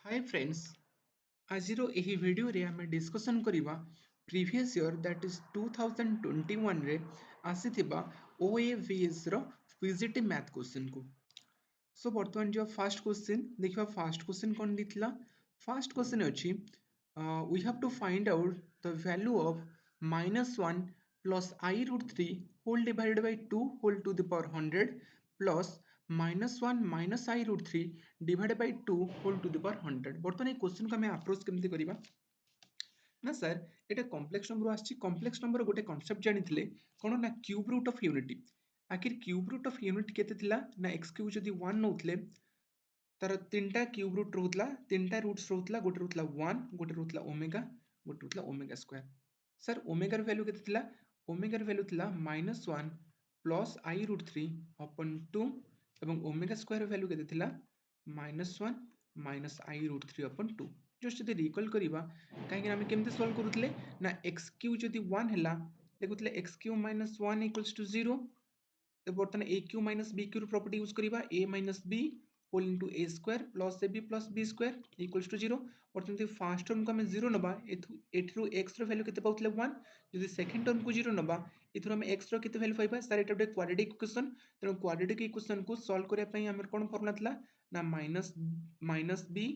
Hi friends आज एही video रे आमे डिस्कशन करिबा प्रीवियस ईयर दैट इज 2021 रे आसीथिबा OAVS रो फिजिटी मैथ क्वेश्चन को। सो बर्तमान जो फर्स्ट क्वेश्चन देखिबा फर्स्ट क्वेश्चन कोन दिथिला। फर्स्ट क्वेश्चन अछि we have to find out the value of -1 plus I root 3 whole divided by 2 whole to the power 100 plus -1 minus I root 3 divided by 2 whole to the power 100। बर्तमान ए question को हमें approach केमती करिबा ना sir एटा complex number आछि। Complex number गोटे concept जानिथिले कोन ना क्यूब रूट ऑफ यूनिटी। आखिर क्यूब रूट ऑफ यूनिट केते थिला ना x क्यूब जदी 1 नउथले तार तीनटा क्यूब रूट रहउतला, तीनटा रूट्स रहउतला, गोटे रहउतला 1 गोटे रहउतला ओमेगा गोटे रहउतला ओमेगा स्क्वायर। सर ओमेगा र वैल्यू केते थिला? ओमेगा र वैल्यू थिला -1 प्लस I रूट 3 अपन 2 एवं ओमेगा स्क्वायर र वैल्यू केते थिला -1 minus I root 3 upon 2। Just जदी रिकॉल करिबा काहे हम केमते सॉल्व करूतले ना x क्यूब जदी 1 हैला देखुतले x क्यूब - 1 = 0। तो बर्तमान a cube minus b cube property use करिबा a minus b whole into a square plus ab plus b square equals to 0। बर्तमान जदी फर्स्ट टर्म को हम 0 नबा एथरु x रो वैल्यू केते पाउतले 1। जदी सेकंड टर्म को 0 नबा एथरु हम x रो केते वैल्यू पाइबा। सर एटा ଗୋଟେ क्वाड्रेटिक इक्वेशन तेनो क्वाड्रेटिक इक्वेशन को सॉल्व करिया पई हमर कोन फॉर्मूला थला ना minus minus b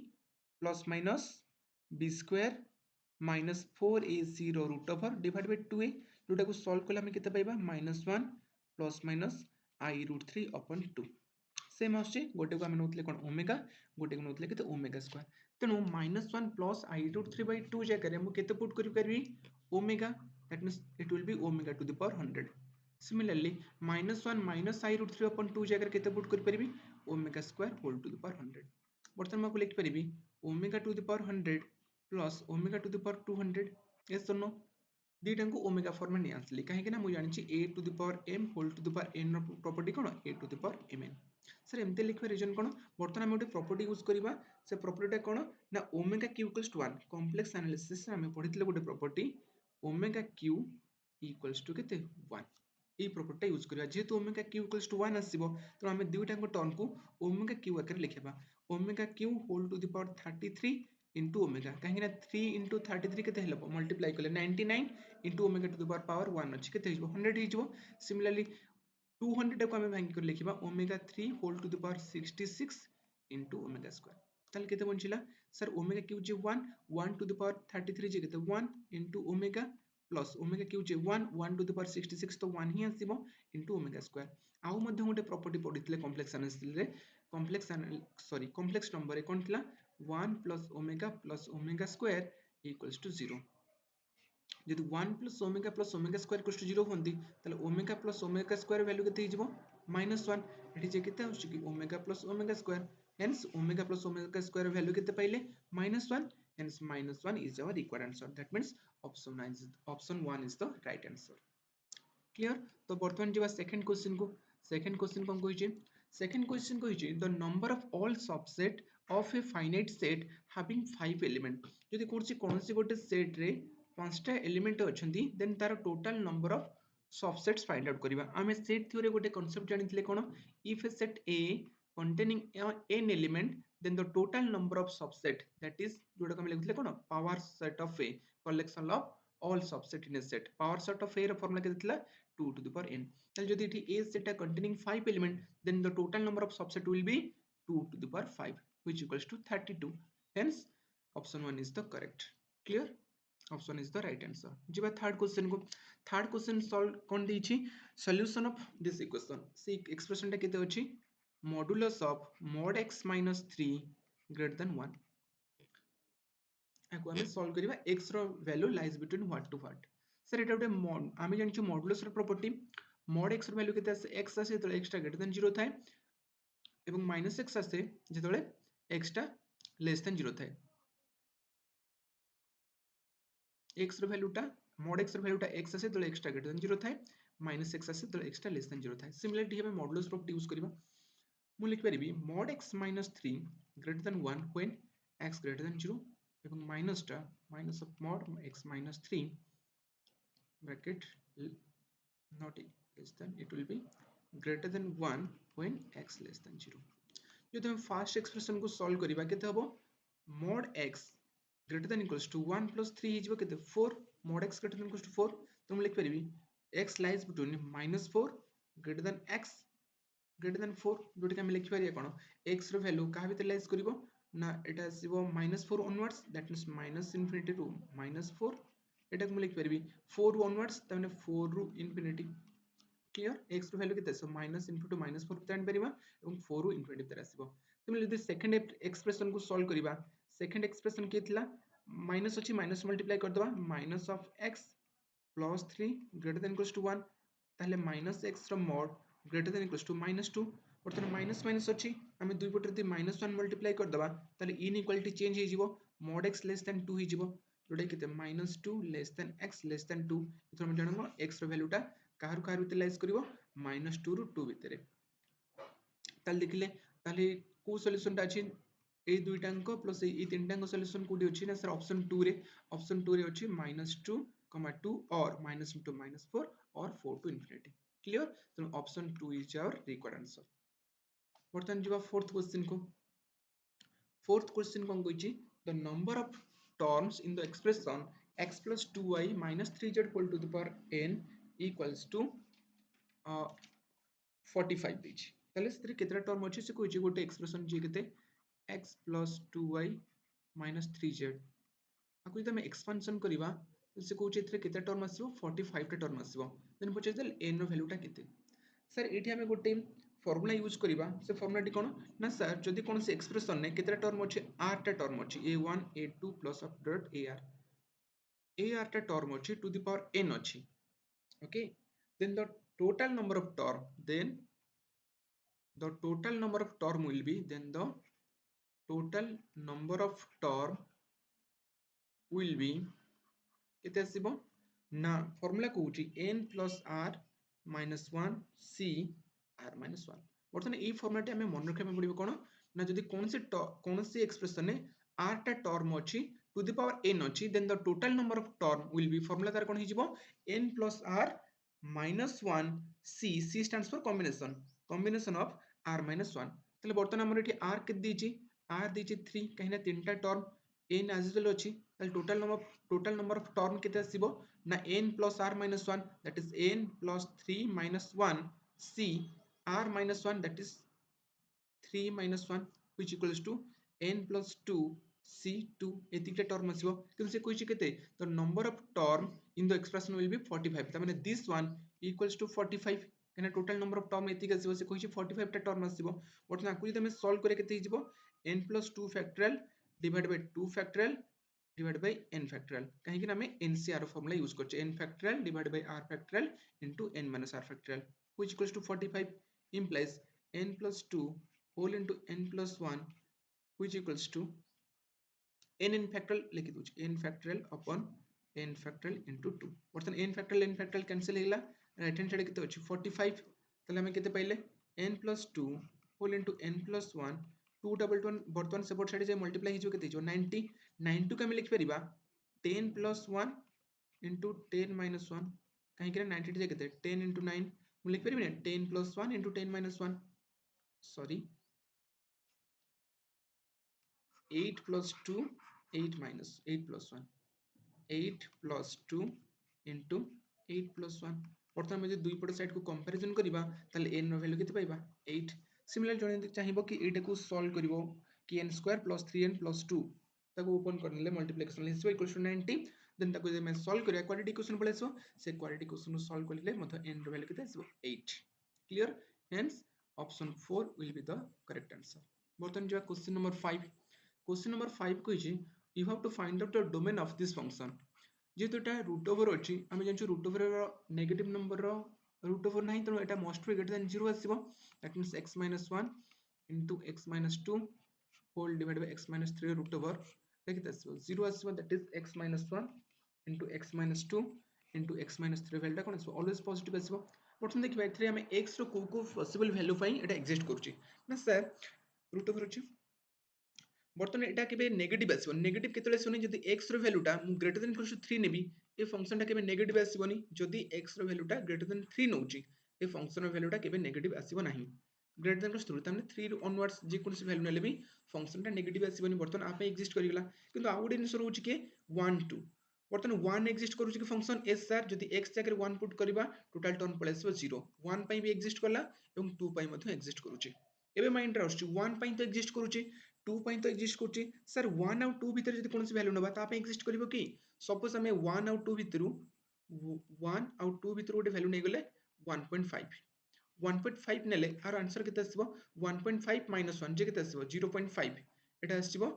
plus minus b square minus 4ac रो root over divide by 2a जोटा को सॉल्व कला हम केते पाइबा -1 plus minus I root 3 upon 2। Same आछे गोटे को हम नोतले कोन ओमेगा गोटे को नोतले केते ओमेगा स्क्वायर। तेनु -1 प्लस I रूट 3 बाय 2 जगह रे मु केते पुट करि परबी omega that means it will be omega to the power 100। Similarly -1 minus I root 3 upon 2 जगह रे केते पुट करि परबी omega square whole to the power 100। बर्तमान मु लिखि परबी omega to the power 100 plus omega to the power 200। Yes और नो दीटा को ओमेगा फॉर्म में नहीं आसली कहीं ना मुझे जानी a to the power m whole to the power n property कौन a to the power mn। Sir एमती लिखा रीजन कौन बर्तमान आम गोटे प्रॉपर्टी यूज करवा से प्रॉपर्टी कौन ना omega cube equals to 1 complex analysis आम पढ़ी गोटे property omega cube equals to केते 1 এই প্রপার্টিটা ইউজ করিবা যেহেতু ওমেগা কিউ ইকুয়ালস টু 1 আসিবো তো আমি দুইটাଙ୍କ टर्म को ओमेगा क्यू आकर लिखिबा omega cube whole to the power 33 into omega कहीं ना 3 into 33 केते हेलबो मल्टीप्लाई करले 99 into omega to the power 1 अछि केते हिजबो 100 हिजबो। सिमिलरली 200 को हम भांगी कर लिखिबा omega 3 whole to the power 66 into omega square ताले केते बंचिला सर ओमेगा क्यू जे 1 1 टू द पावर 33 जे केते 1 into omega plus omega cube जे 1 1 टू द पावर 66 तो 1 ही आसीबो into ओमेगा स्क्वायर। आउ मध्य गोटे प्रॉपर्टी पढितले कॉम्प्लेक्स एनालिसिस रे कॉम्प्लेक्स नंबर रे कोन थिला 1 plus omega square equals to 0। यदि 1 plus omega square equals to 0 होंदी ताले omega plus omega square value केते हिजबो -1 एठी जे केते आउछ कि omega plus omega square hence omega plus omega square value केते पाइले -1 hence -1 is our required answer that means option 1 is the right answer. Clear. तो बर्तमान जीवा सेकंड क्वेश्चन को। सेकंड क्वेश्चन कोन कहिजे सेकंड क्वेश्चन कहिजे the number of all subset of A finite set having 5 element जदि कोनसी कोनसी गोटे सेट रे पांचटा एलिमेंट अछंती देन तार total number of subsets find out करिबा। आमे सेट थ्योरी गोटे कांसेप्ट जानिथिले कोन if a set A containing n element then the total number of subset that is जोटा हम लिखले कोन power set of A collection of all subset in a set power set of A ର formula केते थिला 2 to the power n। ताले जदि एठी A set containing 5 element then the total number of subset will be 2 to the power 5 which equals to 32 hence option 1 is the correct। clear option is the right answer। जिबा third question को। Third question solve कोन दिछि solution of this equation सी expression टा केते अछि modulus of mod x minus 3 greater than 1 आको हमें सॉल्व करिबा x रो value lies between what to what. Sir एटा उटे मॉड आमे जानछु मॉडुलस रो प्रॉपर्टी mod x रो वैल्यू केते आसे x आसे तो x टा ग्रेटर देन 0 थाए एवं माइनस x आसे जेतोले x टा लेस देन 0 थाए x रो वैल्यू टा mod x रो वैल्यू टा x आसे तो x टा ग्रेटर देन 0 थाए माइनस x आसे तो x टा लेस देन 0 थाए। सिमिलरली हमें मॉडुलस प्रॉपर्टी यूज करिबा मु लिख परिबी mod x minus 3 greater than 1 when x greater than 0 এবং মাইনাসটা minus of mod x minus 3 bracket not less than it will be greater than 1 when x less than 0। যদি हम fast expression को solve करिबा केते हबो mod x greater than equals to 1 plus 3 ହେଇଯିବ କେତେ 4 mod x greater than equals to 4 ତ ମୁଁ ଲେଖିପାରିବି x lies between -4 greater than x greater than 4 जोटा कि हम लिखिपारिया कोन x रो वैल्यू कहा भीतर लाइज करिवो ना एटा आसीबो -4 onwards that means minus infinity ରୁ -4 एटा को मैं लिखिपारिबी 4 ରୁ onwards त माने 4 ରୁ infinity क्लियर x रो वैल्यू केते so minus into two minus 4 आनि परिबा एवं 4 रू इनफिनिटी भीतर आसीबो तुम यदि सेकंड एक्सप्रेशन को सॉल्व करिबा सेकंड एक्सप्रेशन के थिला माइनस अछि माइनस मल्टीप्लाई कर दबा minus of x plus 3 greater than equals to 1 ताहले माइनस x रो mod greater than equals to -2 बर्तन माइनस माइनस अछि हम दुई पटे यदि -1 मल्टीप्लाई कर दबा ताहले इनइक्वालिटी चेंज हे जिवो mod x लेस देन 2 हे जिवो जोटा केते -2 less than x less than 2 ether हम जानबो x रो वैल्यूटा काहरु काहरु यूटिलाइज करिवो -2 ରୁ 2 भितरे ताल देखिले ताले को सॉल्यूशन ता अछि ए दुईटांको प्लस ए तीनटांको सॉल्यूशन कोडी अछि ना सर ऑप्शन 2 रे अछि -2 2 और -2 -4 और 4 to infinity क्लियर तो option 2 is our required answer बर्तन जीवा फोर्थ क्वेश्चन कोन कहिछि the number of terms in the expression x plus 2y minus 3z whole to the power n equals to 45 ଦେଇଛି ତାହେଲେ ସେଥିରେ କେତେଟା ଟର୍ମ ଅଛି ସେ କହିଛି ଗୋଟେ ଏକ୍ସପ୍ରେସନ ଯିଏ କେତେ x plus 2y minus 3z ଆକୁ ଯଦି ଆମେ ଏକ୍ସପାନସନ କରିବା ସେ କହୁଛି ଏଥିରେ କେତେ ଟର୍ମ ଆସିବ 45 ଟା ଟର୍ମ ଆସିବ ଦେନ୍ ପଚାରିଦେଲେ n ର ଭ୍ୟାଲୁଟା କେତେ सर एठी हमें गोटे फॉर्मूला यूज करिबा से फॉर्मूला टी कोन ना सर जदि कोन से एक्सप्रेशन ने केतेटा टर्म अछि r टा टर्म अछि a1 a2 plus of dot ar टा टर्म अछि टू द पावर n अछि okay then the total number of term then the total number of term will be then the total number of term will be केते आसीबो ना formula कहूची n plus r minus 1 c r minus 1 बर्तमान a formula टे हमें मन रखिया में पड़िबो कोन ना जदि कौन सी एक्सप्रेशन ने r टा टर्म अछि टू द पावर n अछि then the total number of term will be formula तार कोन हिजिबो n plus r minus 1 c stands for combination of r minus 1 तले बर्तमान हमर एठी r के दीची r दीची 3 कहिना तीनटा टर्म n as well अछि तले total number of term केते आसीबो ना n plus r minus 1 that is n plus 3 minus 1 c r minus 1 that is 3 minus 1 which equals to n plus 2 c2 एतिकटा term आसीबो किंतु से कहिछि केते the number of term in the expression will be 45 त माने this one equals to 45 कने total number of term एतिक आसीबो से कहिछि 45 टा term आसीबो but ना कुइ तमे सॉल्व करे केते हिजिबो n plus 2 factorial divided by 2 factorial divided by n factorial कहीं कि ना हमें NCR फॉर्मूला यूज करछे n factorial divided by r factorial into n minus r factorial which equals to 45 implies n plus 2 whole into n plus 1 which equals to n factorial लिखि दोछ n factorial upon n factorial into 2 बर्तन n factorial cancel हेला right hand side केते अछि 45 तले हमें केते पाइले n plus 2 whole into n plus 1 2 double 1 बर्तन सेपट side जे multiply हिजो केते जो 90 90 को हम लिखि परिबा 10 plus 1 into 10 minus 1 कहीं कि 90 जे केते 10 into 9 मु लिखि परिबे 10 plus 1 into 10 minus 1 sorry 8 plus 2 8 minus 8 plus 1 8 plus 2 into 8 plus 1 बर्तमान में जे दुई पट साइड को कंपैरिजन करिबा ताले n रो वैल्यू केते पाइबा 8 सिमिलर जने चाहिबो कि एटा को सॉल्व करिवो कि n square plus 3n plus 2 ताको ओपन करनेले मल्टीप्लिकेशन लिसबो इक्वल्स टू 90 देन ताको जे मैं सॉल्व करिया क्वाड्रेटिक इक्वेशन पळे आसो से क्वाड्रेटिक इक्वेशन सॉल्व करले मत n रो वैल्यू केते आसबो 8 clear hence option 4 will be the correct answer बर्तमान जो question number 5 question number 5 कहिछि you have to find out the domain of this function जेहेतु एटा रूट ओवर अछि हम जानछु रूट ओवर रो नेगेटिव नंबर रो रूट ओवर नाही त एटा मस्ट बी ग्रेटर देन 0 आसीबो that means x - 1 into x - 2 whole divided by x - 3 root over देखित आसीबो 0 आसीबो that is x - 1 into x - 2 into x - 3 value cone आसीबो always positive आसीबो प्रथम देखिबा एथरे हम x रो को पॉसिबल वैल्यू पाई एटा एग्जिस्ट करछि ना सर रूट ओवर अछि बर्तमान एटा केबे नेगेटिव आसीबो नेगेटिव केतले आसीबो जदि x रो वैल्यूटा मु ग्रेटर देन इक्वल टू 3 नेबी ए फंक्शन टा केबे नेगेटिव आसीबोनी जदि x रो वैल्यूटा ग्रेटर देन 3 नउची ए फंक्शन रो वैल्यूटा केबे नेगेटिव आसीबो नाही ग्रेटर देन प्लस 3 ताने 3 ऑनवर्ड्स जे कोनसी वैल्यू नेले भी फंक्शन टा नेगेटिव आसीबनी बर्तन आपे एग्जिस्ट करिगला किंतु आ गुडे जिंस रहउची के 1 2 बर्तन 1 एग्जिस्ट करूची कि फंक्शन एस सर जदि x जगह 1 पुट करबा टोटल टर्म पळे आसीबो 0 1 पई भी एग्जिस्ट करला एवं 2 पई मध्ये एग्जिस्ट करूची एबे माइंड रे आछी 1 पई तो एग्जिस्ट करूची 2 पई तो एग्जिस्ट करूची सर 1 और 2 भीतर जदि कोनसी वैल्यू नबा ता पे एग्जिस्ट करिवो कि सपोज हमें 1 और 2 भीतरु 1 और 2 भीतर गोटे वैल्यू नै गेले 1.5 1.5 नेले आर आंसर केते आसीबो 1.5 minus 1 जे केते आसीबो 0.5 एटा आसीबो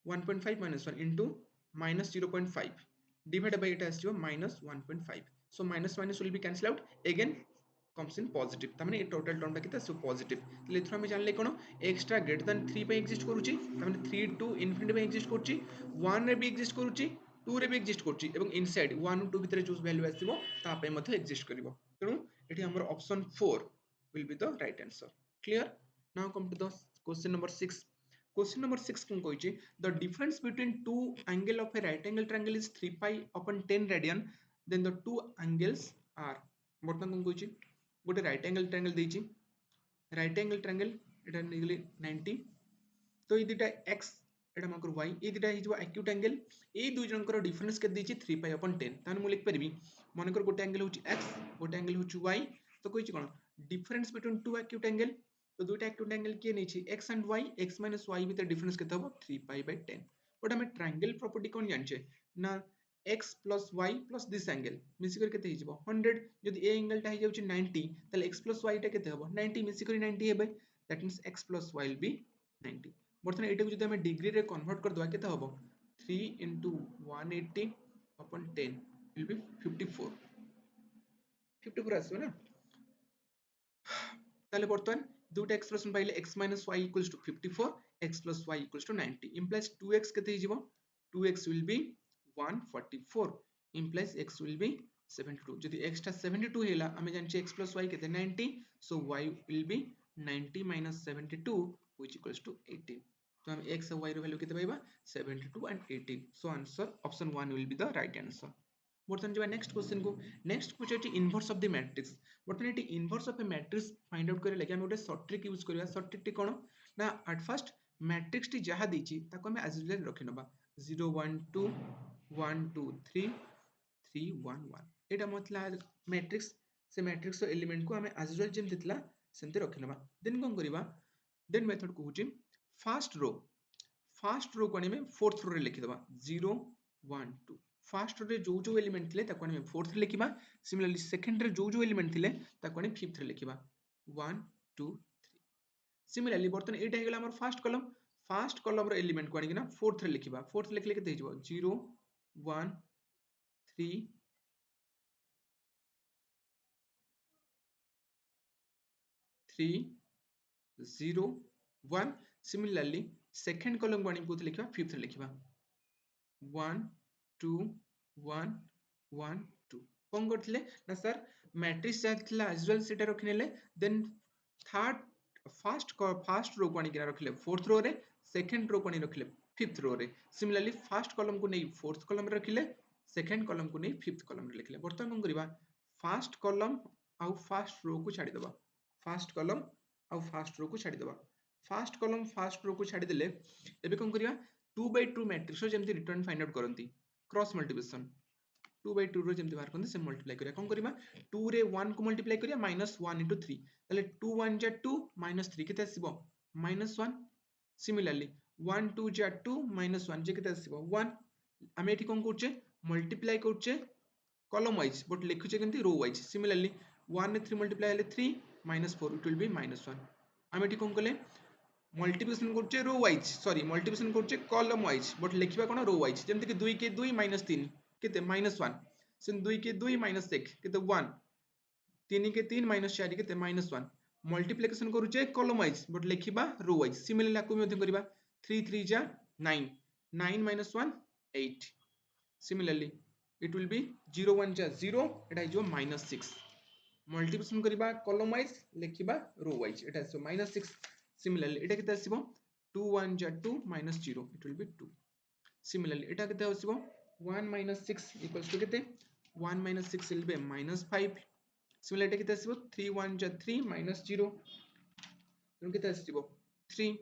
1.5 minus 1 into minus 0.5 divided by Etah आसीबो minus 1.5 so minus minus will be cancel out again comes in positive तामाने ए टोटल टर्म टा केते आसीबो पॉजिटिव तले एथरा हम जानले कोन एक्स्ट्रा ग्रेटर देन 3 पे एग्जिस्ट करूची तामाने 3 टू इनफिनिटी पे एग्जिस्ट करूची 1 रे भी एग्जिस्ट करूची 2 रे भी एग्जिस्ट करूची एवं इनसाइड 1 और 2 भीतर जो वैल्यू आसीबो ता पे मध्ये एग्जिस्ट करिवो तेनु एठी हमर option 4 will be the right answer. Clear? Now come to the question number 6. Question number 6 कौन Koichi the difference between two angle of a right angle triangle is 3 pi upon 10 radian then the two angles are बर्तमान कौन Koichi गोटे right angle triangle देइची right angle triangle एटा निगली 90 तो ये दुटा x एटा माकर y ये दुटा हिजबो acute angle ए दुई जनकर difference के देइची 3 pi upon 10 ताने मु लिख परबी मानकर गोटे एंगल होची x गोटे एंगल होची y तो कोइची कोन difference between two acute angle तो दुटा एक्यूट एंगल किए नहीं x and y x minus y भीतर डिफरेंस केते हबो 3 पाई बाय 10 बट हमें ट्रायंगल प्रॉपर्टी कोन जानछे ना x plus y plus this angle मिसी कर केते हिजबो 100 जदि ए एंगल टा हि जाउची 90 तले x plus y टा केते हबो 90 मिसी कर 90 हेबे that means x plus y will be 90 बर्तन एटा को जदि हमें डिग्री रे कन्वर्ट कर दवा केते हबो 3 into 180 upon 10 will be 54 54 आसबो ना ताले बर्तमान दुटा एक्सप्रेशन पाइले x minus y equals to 54 x plus y equals to 90 implies 2x केते हिजिवो 2x will be 144 implies x will be 72 जदि x टा 72 हेला हमें जानछे x plus y केते 90 so y will be 90 minus 72 which equals to 18 तो हम x और y रो value केते पाइबा 72 and 18 so answer option 1 will be the right answer बर्तमान जब नेक्स्ट क्वेश्चन को next question inverse of the matrix बर्तमान एटी inverse of a matrix find out करे लगे हम गोटे शॉर्ट ट्रिक यूज करबा शॉर्ट ट्रिक टी कोन ना एट फर्स्ट मैट्रिक्स टी जहा दीची ताको हम एज यूजुअल रखि नबा 0 1 2 1 2 3 3 1 1 एटा मतलब मैट्रिक्स से मैट्रिक्स रो एलिमेंट को हम एज यूजुअल जेम दितला सेमते रखि नबा देन कोन करबा देन मेथड कहूची फर्स्ट रो को आने फोर्थ रो रे लिखि दबा 0 1 2 फर्स्ट रे जो एलिमेंट थिले ताको आने फोर्थ रे लिखिबा सिमिलरली सेकंड रे जो एलिमेंट थिले ताको आने फिफ्थ रे लिखिबा 1 2 3 सिमिलरली बर्तन एटा हेगला हमर फर्स्ट कॉलम रो एलिमेंट को आनी ना फोर्थ रे लिखिबा फोर्थ लिखले केते हिजबो 0 1 3 3 0 1 सिमिलरली सेकंड कॉलम को आनी कोते लिखिबा फिफ्थ रे लिखिबा 1 2 1 1 2 कौन करथिले ना सर मैट्रिक्स जाथिला एज वेल सेटा रखिनेले देन थर्ड फर्स्ट रो को आनी रखिले फोर्थ रो रे सेकंड रो को आनी रखिले फिफ्थ रो रे सिमिलरली फर्स्ट कॉलम को नै फोर्थ कॉलम रे रखिले सेकंड कॉलम को नै फिफ्थ कॉलम रे लिखिले बर्तमान कोन करबा फर्स्ट कॉलम आउ फर्स्ट रो को छाडी दबा फर्स्ट कॉलम आउ फर्स्ट रो को छाडी दबा फर्स्ट कॉलम फर्स्ट रो को छाडी देले एबे कोन करबा 2/2 मैट्रिक्स रो जेमति रिटर्न फाइंड आउट करंती क्रॉस मल्टीप्लिकेशन 2/2 रो जेमति बाहर करंती से मल्टीप्लाई करिया कोन करबा 2 रे 1 को मल्टीप्लाई करिया -1 * 3 ताले 2 1 जा 2 -3 केते आसीबो -1 सिमिलरली 1 2 जा 2 -1 जे केते आसीबो 1 हम एठी कोन करछे मल्टीप्लाई करछे कॉलम वाइज बट लिखुचे केमति रो वाइज सिमिलरली 1 रे 3 मल्टीप्लाई हेले 3 -4 इट विल बी -1 हम एठी कोन कले मल्टीप्लिकेशन करछे रो वाइज सॉरी मल्टीप्लिकेशन करछे कॉलम वाइज बट लिखिबा कोन रो वाइज जेमति कि 2 के 2 -3 केते -1 सिन 2 के 2 -1 केते 1 3 के 3 -4 केते -1 मल्टीप्लिकेशन करूचे कॉलम वाइज बट लिखिबा रो वाइज सिमिलरली आकु मध्ये करबा 3 3 जा 9 9 -1 8 सिमिलरली it will be 0 1 जा 0 एटा जो -6 मल्टीप्लिकेशन करबा कॉलम वाइज लिखिबा रो वाइज एटा सो -6 सिमिलरली एटा केते आसीबो 2 1 जा 2 -0 it will be 2 सिमिलरली एटा केते आसीबो 1 - 6 इक्वल्स टू केते 1 - 6 will be -5 सिमिलरली एटा केते आसीबो 3 1 जा 3 -0 तेणु केते आसीबो 3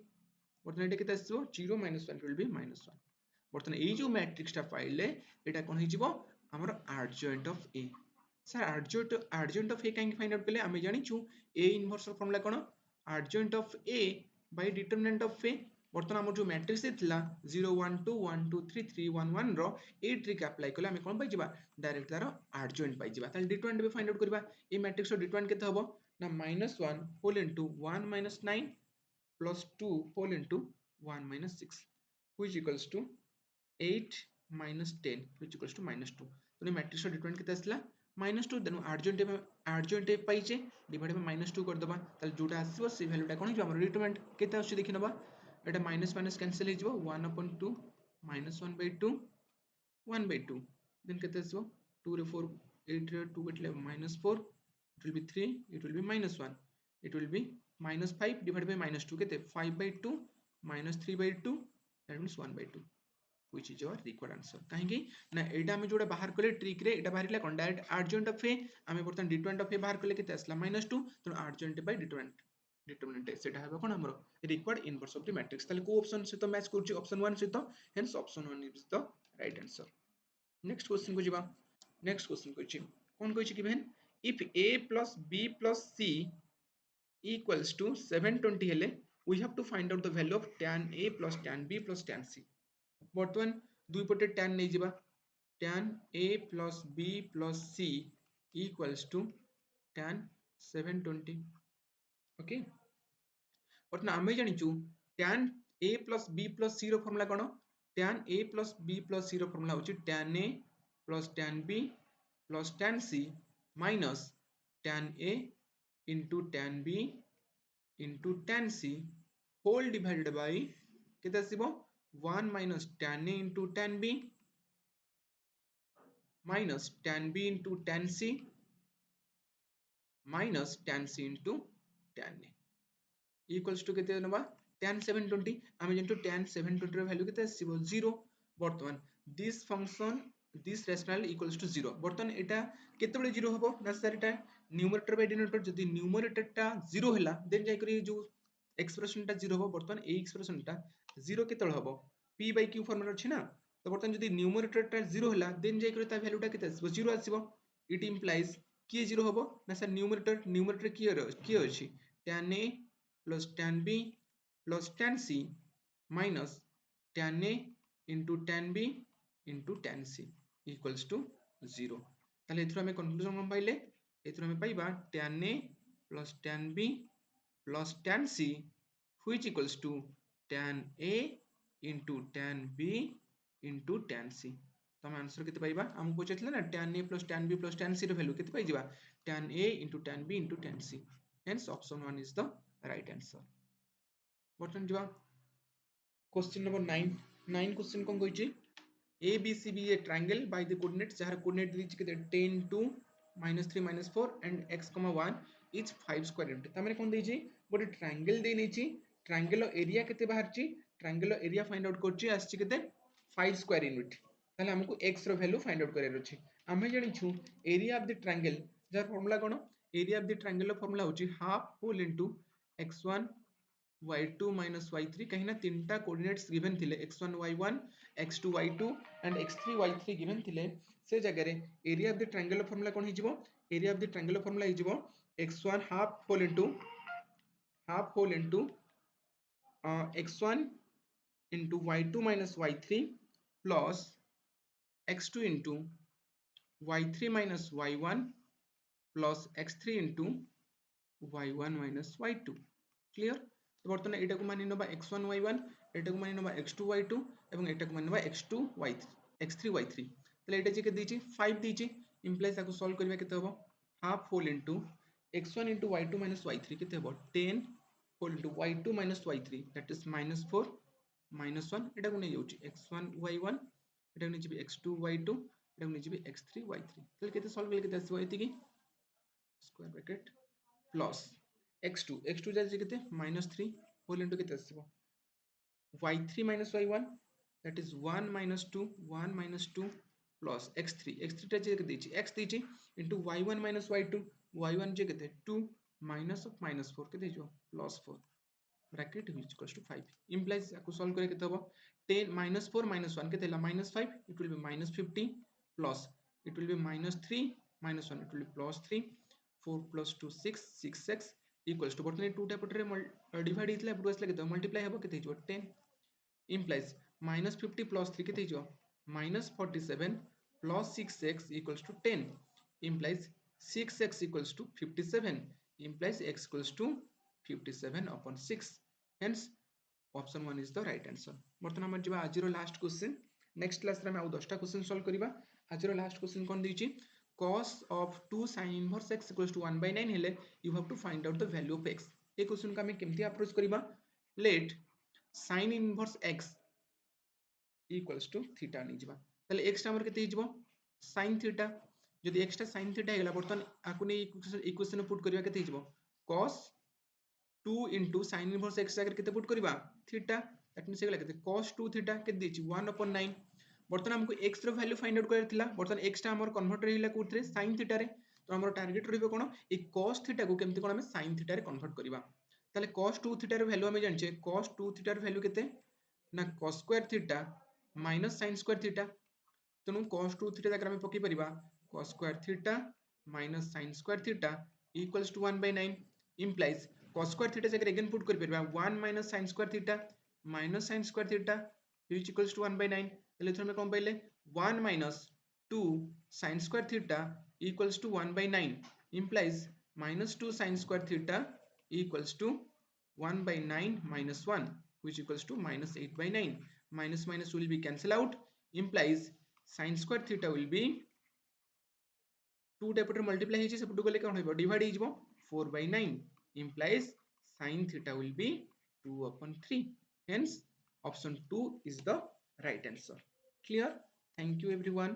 बर्तमान एटा केते आसीबो 0 -1 इट विल बी -1 बर्तमान एई जो मैट्रिक्स टा पाइले एटा कोन हे जिवो हमर adjoint of A sir adjoint of A काहे फाइंड आउट कले आमे जानि छु A inverse formula cone adjoint of A by determinant of A बर्तमान हमर जो मैट्रिक्स थिला 0 1 2 1 2 3 3 1 1 रो ए ट्रिक अप्लाई कले आमे कोन पाइ जिबा डायरेक्ट तारो adjoint पाइ जिबा ताले determinant भी फाइंड आउट करबा ए मैट्रिक्स रो determinant केते हबो ना -1 whole into 1 9 plus 2 whole into 1 minus 6 which equals to 8 minus 10 which equals to -2 तो मैट्रिक्स रो डिटरमिनेंट केते आसला -2 देनु adjoint पाइचे डिवाइड बाय -2 कर दबा ताले जोटा आसीबो से वैल्यूटा कोन हिजो हमर डिटरमिनेंट केते आछी देखि नबा एटा माइनस माइनस कैंसिल हिजो 1/2 -1/2 1/2 देन केते आसीबो 2 रे 4 8 रे 2 एटले -4 it will be 3 it will be -1 it will be -5 divided by -2 केते 5/2 -3/2 that means 1/2 which is your required answer काहेकि ना एटा हम जोडा बाहर कले ट्रिक रे एटा बाहरला कोन डायरेक्ट adjoint of A हम बर्तन determinant of A बाहर कले केते आसला -2 तो adjoint by determinant सेटा हेबो कोन हमरो required inverse of the matrix ताले को ऑप्शन से तो मैच करछि ऑप्शन 1 से तो hence option 1 is the right answer next question को जिबा next question कहछि कोन कहछि given if A plus B plus C equals to 720 हेले we have to find out the value of tan A plus tan B plus tan C बर्तमान दुई पटे tan नै जिबा tan A plus B plus C equals to tan 720 okay बर्तमान आमे जानिचु tan A plus B plus C रो formula कोन tan A plus B plus C रो फार्मूला होची tan A plus tan B plus tan C minus tan A into tan B into tan C whole divided by केते आसीबो 1 minus tan A into tan B minus tan B into tan C minus tan C into tan A equals to केते नबा tan 720 आमे जंतु tan 720 रो value केते आसीबो 0 बर्तमान this function this rational equals to 0 बर्तमान एटा केते बेले 0 हबो ना sir Etah numerator by denominator जदी न्यूमरेटर टा 0 हैला देन जाय करी जो एक्सप्रेशन टा 0 हबो बर्तमान ए एक्सप्रेशन टा 0 केते हबो p by q फॉर्मूला अछि ना तो बर्तमान जदी न्यूमरेटर टा 0 हैला देन जाय करी ता वैल्यू टा केते आसीबो 0 आसीबो इट इंप्लाइज कि 0 हबो ना सर न्यूमरेटर की अछि tan a plus tan b plus tan c minus tan a into tan b into tan c equals to 0 ताले एथरो हमें कंक्लूजन हम पाइले एथरो हमें पाइबा tan a plus tan b plus tan c which equals to tan a into tan b into tan c तो हम answer केते पाइबा हम पछेतले ना tan a plus tan b plus tan c row value केते पाइ जिबा tan a into tan b into tan c hence option 1 is the right answer बर्तन जिबा क्वेश्चन नंबर 9 क्वेश्चन कोन कहै छी A B C be a triangle by the coordinates जार coordinate दी छी केते 10 2 -3 -4 and x, 1 each 5 square unit Tame कोन दै छी गोटे ट्रायंगल दे नै छी ट्रायंगल एरिया केते बाहर छी ट्रायंगल एरिया फाइंड आउट करछि आछि केते 5 square unit ताले हमकु x रो वैल्यू फाइंड आउट करेर अछि आमे जानि छु एरिया ऑफ द ट्रायंगल जार फार्मूला कोन एरिया ऑफ द ट्रायंगल रो फार्मूला होछि half whole into x1 y2 minus y3 कहीं ना तीनटा कोऑर्डिनेट्स गिवन थिले x1 y1 x2 y2 and x3 y3 given थिले से जगह रे area of the triangle formula कोन हिजबो area of the triangle formula हिजबो x1 half whole into x1 into y2 minus y3 plus x2 into y3 minus y1 plus x3 into y1 minus y2 clear तो बर्तमान एटा को मानि नबा x1 y1 एटा को मानि नबा x2 y2 एवं एटा को मानि नबा x2 y3 x3 y3 तले एटा जे के दिछि 5 दिछि इंप्लाइज ताको सॉल्व करबा केते हबो half whole into x1 into y2 minus y3 केते हबो 10 whole into y2 minus y3 that is -4 -1 एटा को नै जाउछि x1 y1 एटा को नै जिबि x2 y2 एटा को नै जिबि x3 y3 तले केते सॉल्व करले केते आसीबो एति की स्क्वायर ब्रैकेट प्लस x2 जाय केते -3 होल इनटू केते आसीबो y3 minus y1 that is 1 minus 2 plus x3 टा जे देछि x देछि into y1 minus y2 y1 जे केते 2 minus of -4 केते जो +4 bracket which equals to 5 implies याको solve करे केते हबो 10 minus 4 minus 1 केते हला minus 5 it will be minus 50 plus it will be minus 3 minus 1 it will be plus 3 4 plus 2 6 6x equals to बर्तन 2 टा पटरे डिवाइड हेतला एपटू आसला केते मल्टीप्लाई हबो केते हिजो 10 implies minus 50 plus 3 केते हिजो minus 47 plus 6x equals to 10 implies 6x equals to 57 implies x equals to 57 upon 6 hence option 1 is the right answer बर्तन हम जिबा आजिरो लास्ट क्वेश्चन नेक्स्ट क्लास रे हम आउ 10 टा क्वेश्चन सॉल्व करिबा आजिरो लास्ट क्वेश्चन कोन दिछि cos of 2 sin inverse x equals to 1 by 9 हेले you have to find out the value of x A question का हम केमती अप्रोच करिबा let sin inverse x equals to theta नहीं जिबा ताले x टा हमर केते हिजबो sin theta जदि x टा sin theta हेला बर्तन आकु ने इक्वेशन पुट करिबा केते हिजबो cos 2 into sin inverse x Agar केते पुट करिबा थीटा दैट मींस हेगला केते cos 2 थीटा केते दिछि 1 upon 9 बर्तन हमको x रो वैल्यू फाइंड आउट करथिला बर्तन x टा हमर कन्वर्ट रहिला कोथरे sin थीटा रे तो हमर टारगेट रहबो कोन ए cos थीटा को केमते कोन हम sin थीटा रे कन्वर्ट करिबा ताले cos 2 थीटा रो वैल्यू हम जानछे cos 2 थीटा रो वैल्यू केते ना cos square theta minus sin square theta तेणु cos 2 थीटा जाकर हम पकई परिबा cos square theta minus sin square theta equals to 1 by 9 implies cos square theta जाकर अगेन पुट कर परिबा 1 minus sin square theta minus sin square theta which equals to 1 by 9 એટલે તમે કોણ પાইલે 1 minus 2 sin square theta equals to 1 by 9 implies minus 2 sin square theta equals to 1 by 9 minus 1 which equals to minus 8 by 9 minus minus will be cancel out implies sin square theta will be 2 टा एपटर multiply हेछि सेपटु गले कोन होइबो divide हेजिबो 4 by 9 implies sin theta will be 2 upon 3 hence option 2 is the right answer clear thank you everyone